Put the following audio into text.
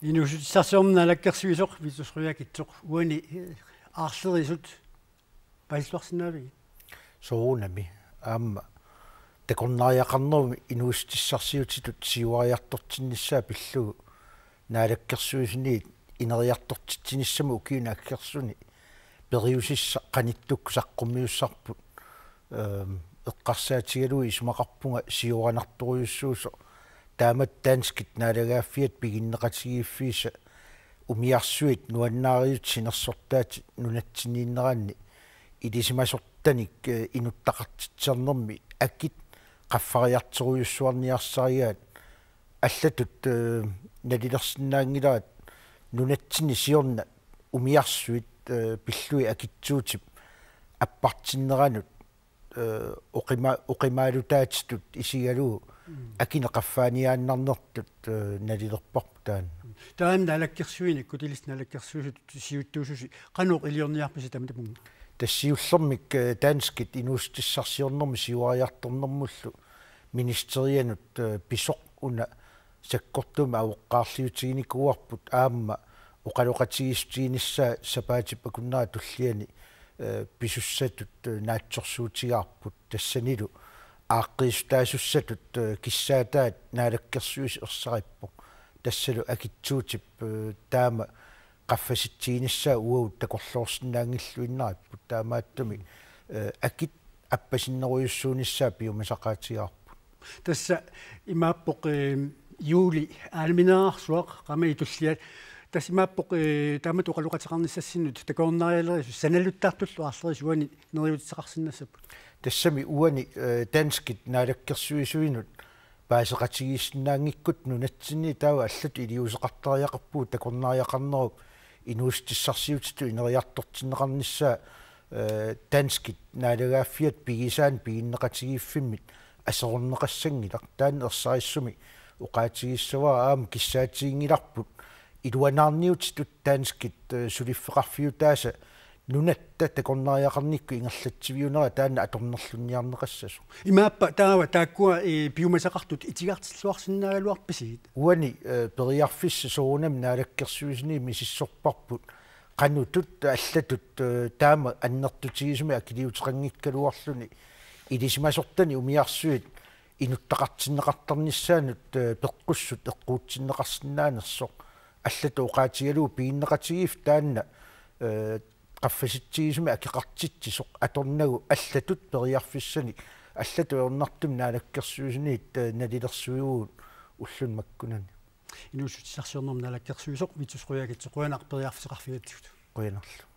Inusutsaarsuumna lakkersuisoq vitusruiakitsoq uani aarlerisut pailluarsinnaavigi soonami aamma takornaariaqarnerumi inuustissarsiutitut siuariartortinnissaa pillugu naalakkersuisiniit ineriartortitsinissama ukiuna akkersuni periusissa qanittuk saqqummiussarput eqqarsaatigalui isumaqarpunga siuranartoriussuuso taamat danskit naalagaaffiat piginneqatigiiffiisa umiarsuit nuannaariut sinersortaati nunatsiniinneranni idisimasortanik inuttaqartitsernermi akit qaffariartoruyussuarniarsaarigaat аллатут налилерсинаангилаат нунатсини сиорна умиарсуит пиллуи акитсуутип аппартиннеранут оқимаалутаатитут исигалуу акина qaffааниааннарнертут налилерпарпутаан таан налаккерсуиник кутилис налаккерсуусут сиуттуусуси канеқ илиорниарписи таматамун тассиуллермик таанскит инуустиссарсиорнэрми сиуариарторнэрмуллу министерианут писоқ уна саккортума авоққаарлиутигиникуарпут аама оқалоқатигистиинissaa сапаатип акуннера туллиани писуссатут наатсорсуутигаарпут тассанилу ааққиистаасуссатут киссаатаат наалаккерсуис ерсариппо тассалу акитсуутип таама qaffasittiinissa uut takorloorsinnaangilluinnaarput taamaattumi akit appasinneriussuunissaa piumasaqaatigaarput tassa imaappoq juuli aalminaarsuaq qami tulliat tassimaappoq taamat uqaluqatiqarnissassinnut takoornarialerisu sanalluttaartullu aarleris uani neriutissaqarsinnassaput tassami uani danskit naalakkersuisuinut paaseqatigiissinnaangikkut nunatsinni taava allat iliuseqartariaqarpuu takornariaqarnerup inuustissarsiutitu ineriartortinneqarnissaa danskit naalagaaffiat pigisaan piginneqatigiiffimmit aserunneqassangilaq taan ersaissumi uqaatigiissavaa aam kissaatigingilarput iluanaarniutitut danskit suliffeqarfiutaasa nunatta takornariaqarnikku ingerlatsiviunera taanna atornerlunniarneqassasu imaappa taava taakkua piumasaqartut itigartilluarsinnaaluarpisiit uani periarfissa soonam naalakkersuisini misissorparput qanutut allatut taama annertutigisumi akiliuteqanngikkaluarluni ilisimasortani umiarsuit inuttaqartinneqartarnissaanut peqqussut eqquutsinneqarsinnaanersoq allatu uqaatigaluu piinneqatigiif taanna qaffasittigisumi akiqartittisoq atornagu allatut periarfissani allatu ornartum naalakkersuisiniit nalilersuiguut ullun makkunani inuussutissarsiornerm naalakkersuisoq vitusruiagitsoq quanarperiarfiseqarfigattigut quyanarlu